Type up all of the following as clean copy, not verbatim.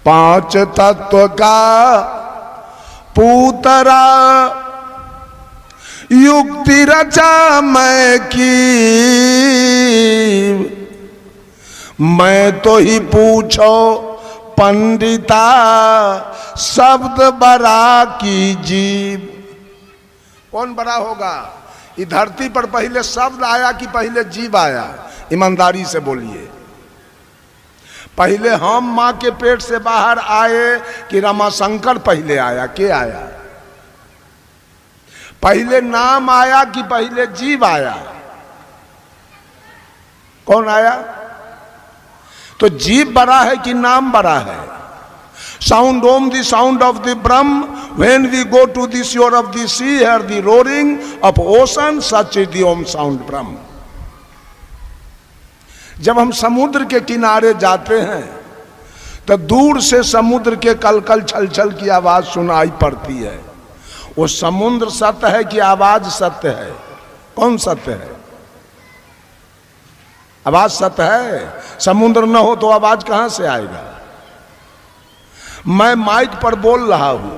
पांच तत्व का पूतरा युक्ति रचा मैं की, मैं तो ही पूछो पंडिता शब्द बड़ा की जीव। कौन बड़ा होगा? इस धरती पर पहले शब्द आया कि पहले जीव आया? ईमानदारी से बोलिए। पहले हम माँ के पेट से बाहर आए कि रमाशंकर पहले आया? के आया? पहले नाम आया कि पहले जीव आया? कौन आया? तो जीव बड़ा है कि नाम बड़ा है? Sound om the sound of the Brahm, when we go to the shore of the sea, hear the roaring of ocean, such is the om sound Brahm. जब हम समुद्र के किनारे जाते हैं तो दूर से समुद्र के कलकल छलछल की आवाज सुनाई पड़ती है। वो समुद्र सत्य है कि आवाज सत्य है? कौन सत्य है? आवाज सत्य है। समुद्र न हो तो आवाज कहां से आएगा? मैं माइक पर बोल रहा हूं,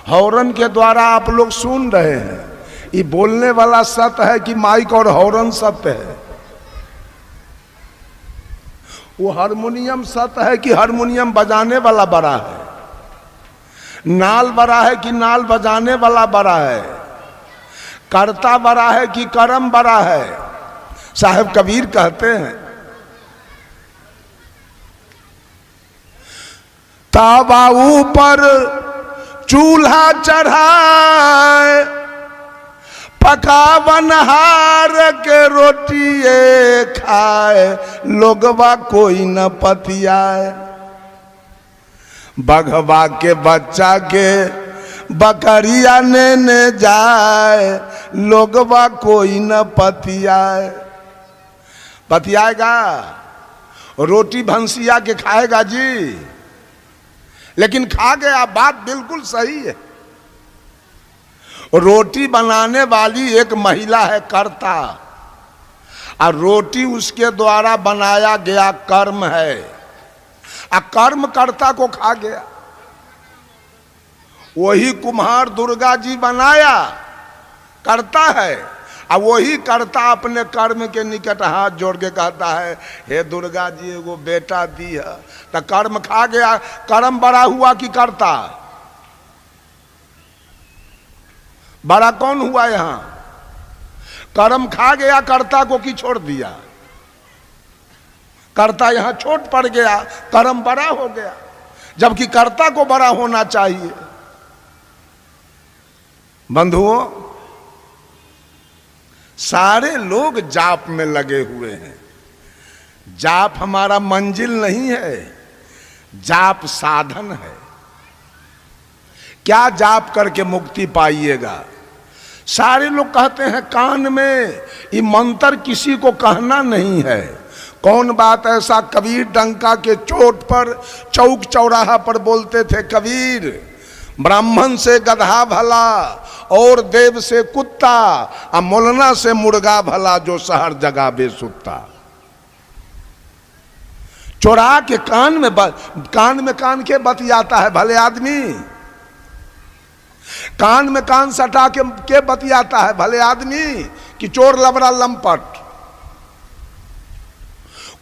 हॉर्न के द्वारा आप लोग सुन रहे हैं। ये बोलने वाला सत्य है कि माइक और हॉर्न सत्य है? वो हारमोनियम सत्य है कि हारमोनियम बजाने वाला बड़ा है? नाल बड़ा है कि नाल बजाने वाला बड़ा है? कर्ता बड़ा है कि कर्म बड़ा है? साहब कबीर कहते हैं, तावा ऊपर चूल्हा चढ़ाए, पकावनहार के रोटिए खाए, लोगवा कोई न पतियाए। बघवा के बच्चा के बकरिया ने जाए, लोगवा कोई न पतियाए। पतियाएगा? रोटी भंसिया के खाएगा जी, लेकिन खा गया। बात बिल्कुल सही है। रोटी बनाने वाली एक महिला है कर्ता, और रोटी उसके द्वारा बनाया गया कर्म है, और कर्म कर्ता को खा गया। वही कुम्हार दुर्गा जी बनाया, करता है, और वही कर्ता अपने कर्म के निकट हाथ जोड़ के कहता है, हे दुर्गा जी एगो बेटा दी है। तो कर्म खा गया। कर्म बड़ा हुआ कि कर्ता? बड़ा कौन हुआ यहां? कर्म खा गया कर्ता को कि छोड़ दिया? कर्ता यहां छोट पड़ गया, कर्म बड़ा हो गया, जबकि कर्ता को बड़ा होना चाहिए। बंधुओं, सारे लोग जाप में लगे हुए हैं। जाप हमारा मंजिल नहीं है, जाप साधन है। क्या जाप करके मुक्ति पाइएगा? सारे लोग कहते हैं कान में, ये मंत्र किसी को कहना नहीं है। कौन बात ऐसा? कबीर डंका के चोट पर चौक चौराहा पर बोलते थे, कबीर ब्राह्मण से गधा भला और देव से कुत्ता, और मोलना से मुर्गा भला जो शहर जगह बेसुत्ता। चोरा के कान में कान के बतियाता है भले आदमी, कान में कान सटा के बतियाता है भले आदमी, कि चोर लबड़ा लंपट।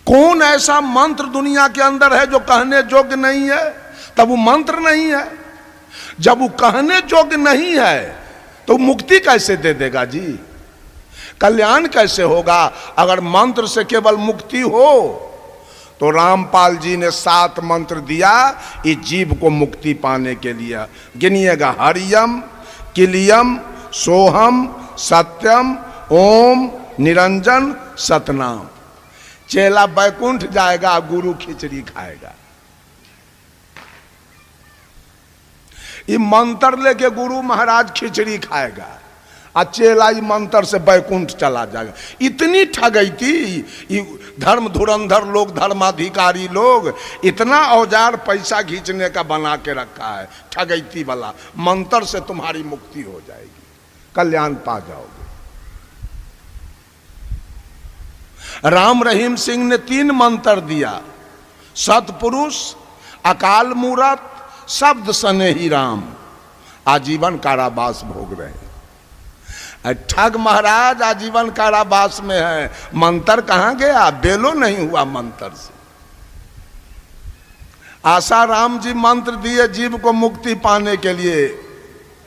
कौन ऐसा मंत्र दुनिया के अंदर है जो कहने योग्य नहीं है? तब वो मंत्र नहीं है। जब वो कहने योग्य नहीं है तो मुक्ति कैसे दे देगा जी? कल्याण कैसे होगा? अगर मंत्र से केवल मुक्ति हो तो रामपाल जी ने 7 मंत्र दिया इस जीव को मुक्ति पाने के लिए। गिनिएगा, हरियम, किलियम, सोहम, सत्यम, ओम, निरंजन, सतनाम। चेला बैकुंठ जाएगा, गुरु खिचड़ी खाएगा। ये मंत्र लेके गुरु महाराज खिचड़ी खाएगा, और चेला ये मंत्र से बैकुंठ चला जाएगा। इतनी ठगैती धर्म धुरंधर लोग, धर्माधिकारी लोग, इतना औजार पैसा खींचने का बना के रखा है ठगैती वाला। मंत्र से तुम्हारी मुक्ति हो जाएगी, कल्याण पा जाओगे। राम रहीम सिंह ने 3 मंत्र दिया, सतपुरुष, अकाल मूरत शब्द सने ही राम, आजीवन कारावास भोग रहे हैं। ठग महाराज आजीवन कारावास में है, मंत्र कहां गया? बेलो नहीं हुआ मंत्र से। आसाराम जी मंत्र दिए जीव को मुक्ति पाने के लिए,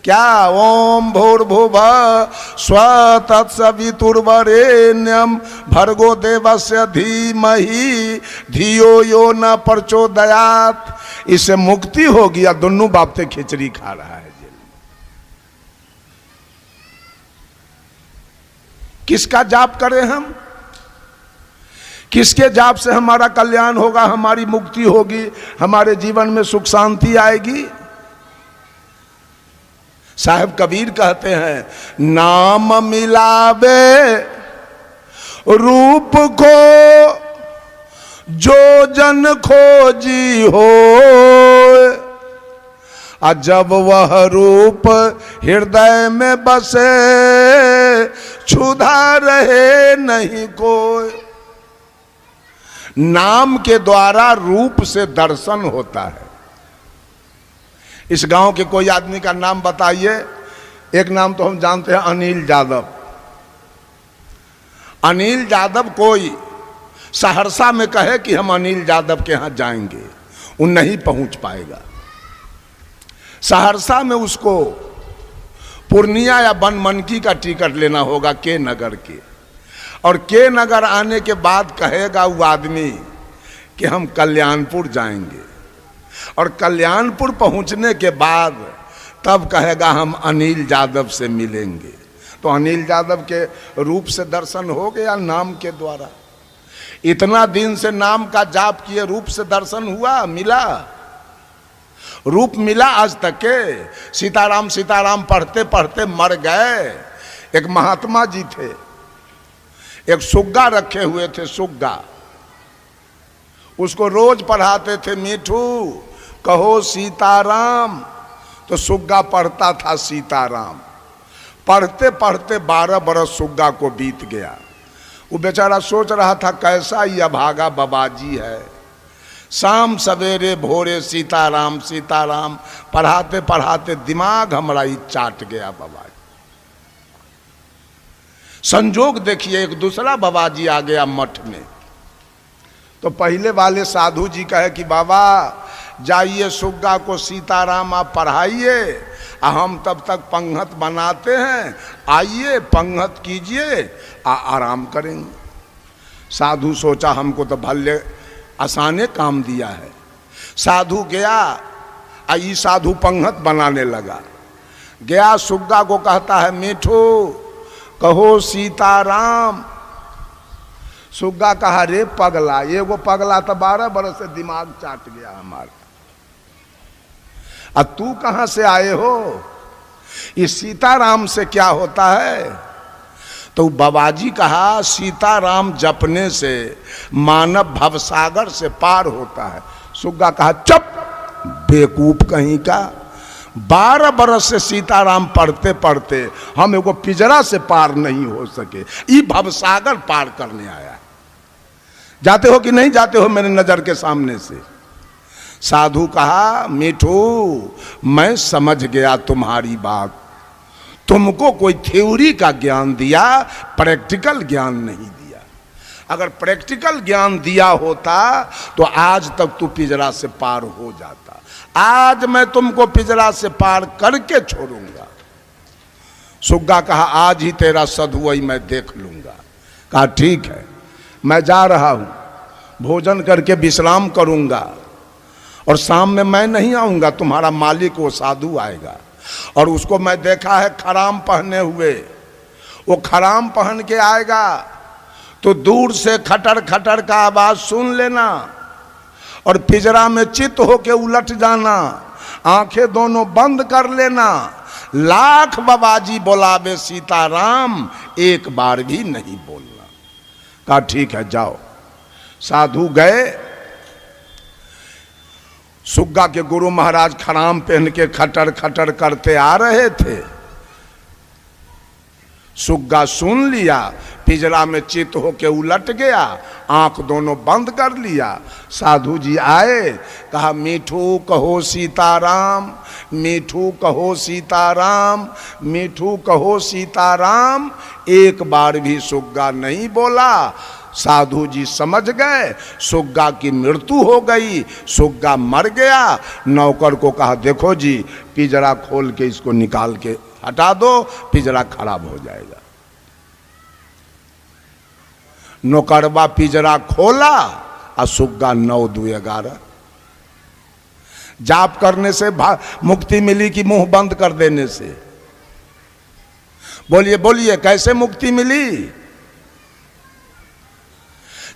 क्या? ओम भूर्भुवः स्वः तत्सवितुर्वरेण्यं भर्गो देवस्य धीमहि धियो यो न प्रचोदयात्। इससे मुक्ति होगी या दोनों बापते खिचड़ी खा रहा है जेल में। किसका जाप करें हम? किसके जाप से हमारा कल्याण होगा, हमारी मुक्ति होगी, हमारे जीवन में सुख शांति आएगी? साहब कबीर कहते हैं, नाम मिलावे रूप को जो जन खोजी हो, जब वह रूप हृदय में बसे क्षुधा रहे नहीं कोई। नाम के द्वारा रूप से दर्शन होता है। इस गांव के कोई आदमी का नाम बताइए। एक नाम तो हम जानते हैं, अनिल यादव। अनिल यादव कोई सहरसा में कहे कि हम अनिल यादव के यहां जाएंगे, वो नहीं पहुंच पाएगा। सहरसा में उसको पूर्णिया या बनमनकी का टिकट लेना होगा, के नगर के। और के नगर आने के बाद कहेगा वो आदमी कि हम कल्याणपुर जाएंगे, और कल्याणपुर पहुंचने के बाद तब कहेगा हम अनिल यादव से मिलेंगे। तो अनिल यादव के रूप से दर्शन हो गया नाम के द्वारा। इतना दिन से नाम का जाप किए, रूप से दर्शन हुआ, मिला? रूप मिला आज तक के? सीताराम सीताराम पढ़ते पढ़ते मर गए। एक महात्मा जी थे, एक सुग्गा रखे हुए थे, सुग्गा। उसको रोज पढ़ाते थे, मीठू कहो सीताराम, तो सुग्गा पढ़ता था सीताराम। पढ़ते पढ़ते 12 बरस सुग्गा को बीत गया। वो बेचारा सोच रहा था कैसा ये अभागा बाबाजी है, शाम सवेरे भोरे सीताराम सीताराम पढ़ाते पढ़ाते दिमाग हमारा ही चाट गया बाबाजी। संजोग देखिए, एक दूसरा बाबाजी आ गया मठ में। तो पहले वाले साधु जी कहे कि बाबा जाइए सुग्गा को सीताराम आप पढ़ाइए, हम तब तक पंगत बनाते हैं, आइए पंगत कीजिए, आराम करेंगे। साधु सोचा हमको तो भले आसाने काम दिया है। साधु गया, आई साधु पंगत बनाने लगा। गया सुग्गा को कहता है, मीठू कहो सीताराम। सुग्गा कहा, रे पगला, ये वो पगला तो 12 बरस से दिमाग चाट गया हमारा। अब तू कहां से आए हो? इस सीताराम से क्या होता है? तो बाबाजी कहा, सीताराम जपने से मानव भवसागर से पार होता है। सुग्गा कहा, चुप बेवकूफ कहीं का, 12 बरस से सीताराम पढ़ते पढ़ते हम एगो पिंजरा से पार नहीं हो सके, ये भवसागर पार करने आया। जाते हो कि नहीं जाते हो मेरे नजर के सामने से? साधु कहा, मीठू मैं समझ गया तुम्हारी बात, तुमको कोई थ्योरी का ज्ञान दिया, प्रैक्टिकल ज्ञान नहीं दिया। अगर प्रैक्टिकल ज्ञान दिया होता तो आज तक तू पिंजरा से पार हो जाता। आज मैं तुमको पिंजरा से पार करके छोड़ूंगा। सुग्गा कहा, आज ही तेरा सधुआई मैं देख लूंगा। कहा ठीक है, मैं जा रहा हूं, भोजन करके विश्राम करूंगा, और शाम में मैं नहीं आऊंगा, तुम्हारा मालिक वो साधु आएगा। और उसको मैं देखा है खराम पहने हुए, वो खराम पहन के आएगा तो दूर से खटर खटर का आवाज सुन लेना, और पिंजरा में चित होके उलट जाना, आंखें दोनों बंद कर लेना। लाख बाबाजी बोलावे सीताराम, एक बार भी नहीं बोलना। कहा ठीक है जाओ। साधु गए। सुग्गा के गुरु महाराज खराम पहन के खटर खटर करते आ रहे थे। सुग्गा सुन लिया, पिंजरा में चित होके उलट गया, आंख दोनों बंद कर लिया। साधु जी आए, कहा मीठू कहो सीताराम, मीठू कहो सीताराम, मीठू कहो सीताराम। एक बार भी सुग्गा नहीं बोला। साधु जी समझ गए सुग्गा की मृत्यु हो गई, सुग्गा मर गया। नौकर को कहा देखो जी, पिंजरा खोल के इसको निकाल के हटा दो, पिंजरा खराब हो जाएगा। नौकरबा पिंजरा खोला और सुग्गा 9 2 11। जाप करने से मुक्ति मिली कि मुंह बंद कर देने से? बोलिए बोलिए, कैसे मुक्ति मिली?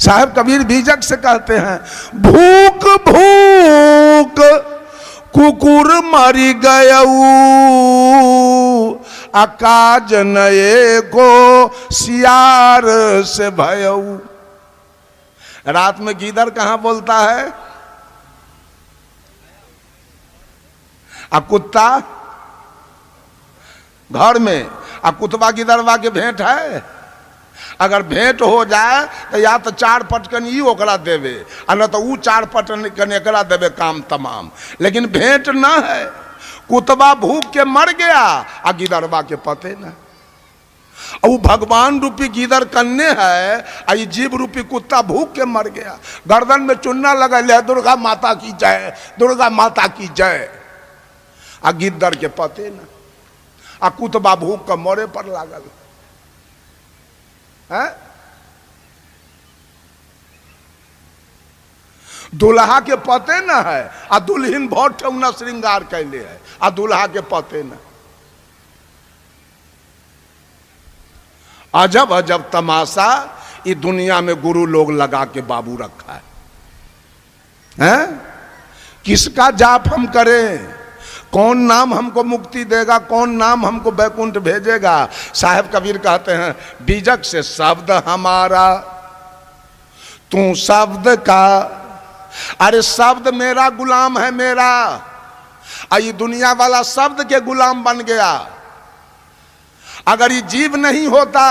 साहब कबीर बीजक से कहते हैं, भूख भूख कुकुर मरी गयऊ, अकाज नये को सियार से भयऊ। रात में गीदड़ कहां बोलता है? आ कुत्ता घर में। आ कुतबा गिदड़वा के भेंट है? अगर भेंट हो जाए तो या तो 4 पटकन ई ओकरा देवे, आ न तो ऊ 4 पटकन एकरा देवे, काम तमाम। लेकिन भेंट ना है। कुतबा भूख के मर गया आ गिदड़वा के पते ना। वो भगवान रूपी गिदड़ कन्ने है, आ ये जीव रूपी कुत्ता भूख के मर गया। गर्दन में चुन्ना लगा ले, दुर्गा माता की जय, दुर्गा माता की जय। आ गिद्दड़ के पते ना। आ कुतबा भूख का मोरे पर लागल है। दुल्हा के पते न है, आ दुल्हन बहुत ठौना श्रृंगार कैले है, आ दुल्हा के पते न। अजब अजब तमाशा ये दुनिया में गुरु लोग लगा के बाबू रखा है, हैं? किसका जाप हम करें? कौन नाम हमको मुक्ति देगा? कौन नाम हमको बैकुंठ भेजेगा? साहब कबीर कहते हैं, बीजक से शब्द हमारा, तू शब्द का। अरे शब्द मेरा गुलाम है, मेरा। ये दुनिया वाला शब्द के गुलाम बन गया। अगर ये जीव नहीं होता,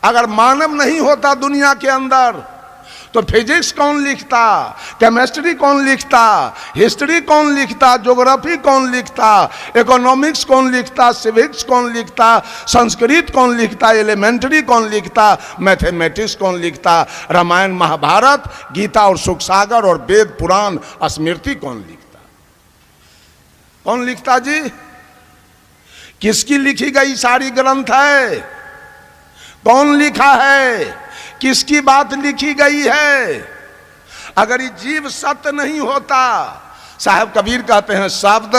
अगर मानव नहीं होता दुनिया के अंदर, तो फिजिक्स कौन लिखता, केमिस्ट्री कौन लिखता, हिस्ट्री कौन लिखता, ज्योग्राफी कौन लिखता, इकोनॉमिक्स कौन लिखता, सिविक्स कौन लिखता, संस्कृत कौन लिखता, एलिमेंट्री कौन लिखता, मैथमेटिक्स कौन लिखता, रामायण महाभारत गीता और सुख सागर और वेद पुराण स्मृति कौन लिखता? कौन लिखता जी? किसकी लिखी गई सारी ग्रंथ है? कौन लिखा है? किसकी बात लिखी गई है? अगर ये जीव सत्य नहीं होता, साहब कबीर कहते हैं, शब्द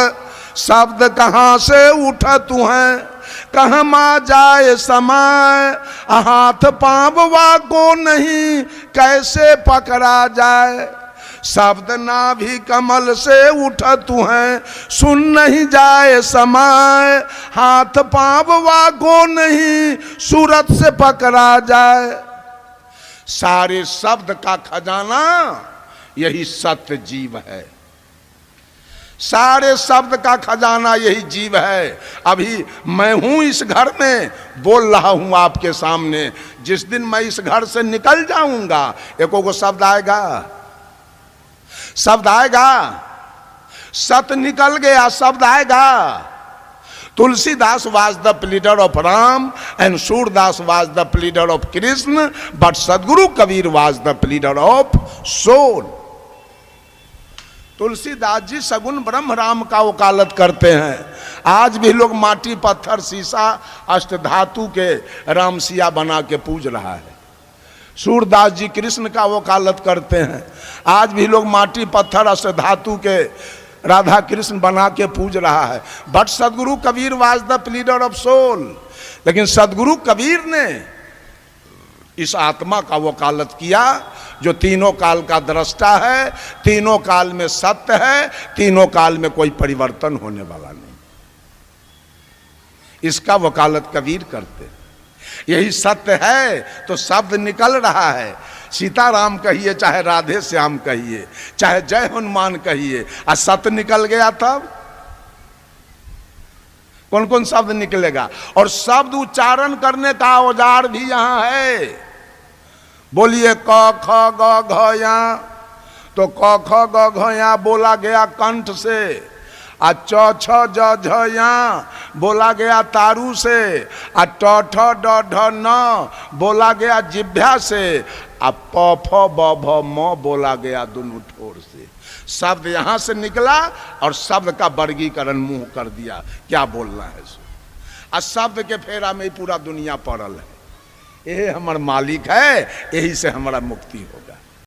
शब्द कहां से उठा तू है, कहां मा जाए समय, हाथ पांव को नहीं कैसे पकड़ा जाए। शब्द नाभि कमल से उठा तू है, सुन नहीं जाए समय, हाथ पांव को नहीं सूरत से पकड़ा जाए। सारे शब्द का खजाना यही सत्य जीव है। सारे शब्द का खजाना यही जीव है। अभी मैं हूं इस घर में, बोल रहा हूं आपके सामने। जिस दिन मैं इस घर से निकल जाऊंगा, एको को शब्द आएगा? शब्द आएगा? सत्य निकल गया, शब्द आएगा? Tulsidas was the pleader of Ram and Surdas was the pleader of Krishna, but Sadguru Kabir was the pleader of soul. Tulsidas ji सगुन ब्रह्म राम का वकालत करते हैं। आज भी लोग माटी पत्थर शीशा अष्ट धातु के रामसिया बना के पूज रहा है। सूरदास जी कृष्ण का वकालत करते हैं। आज भी लोग माटी पत्थर अष्ट धातु के राधा कृष्ण बना के पूज रहा है। But Sadguru Kabir was the pleader of soul. लेकिन सदगुरु कबीर ने इस आत्मा का वकालत किया जो तीनों काल का दृष्टा है, तीनों काल में सत्य है, तीनों काल में कोई परिवर्तन होने वाला नहीं। इसका वकालत कबीर करते हैं। यही सत्य है तो शब्द निकल रहा है। सीताराम कहिए, चाहे राधे श्याम कहिए, चाहे जय हनुमान कहिए, सत्य निकल गया कौन कौन शब्द निकलेगा। और शब्द उच्चारण करने का औजार भी यहां है। बोलिए क ख ग घ या, तो क ख ग घ या बोला गया कंठ से, आ च छ ज झ या बोला गया तारू से, आ ट ठ ड ढ न बोला गया जिह्वा से, आ प फ ब भ म बोला गया दोनों ठोर से। शब्द यहां से निकला और शब्द का वर्गीकरण मुंह कर दिया, क्या बोलना है सो। आ शब्द के फेरा में पूरा दुनिया पड़ल है। यही हमार मालिक है, यही से हमारा मुक्ति होगा।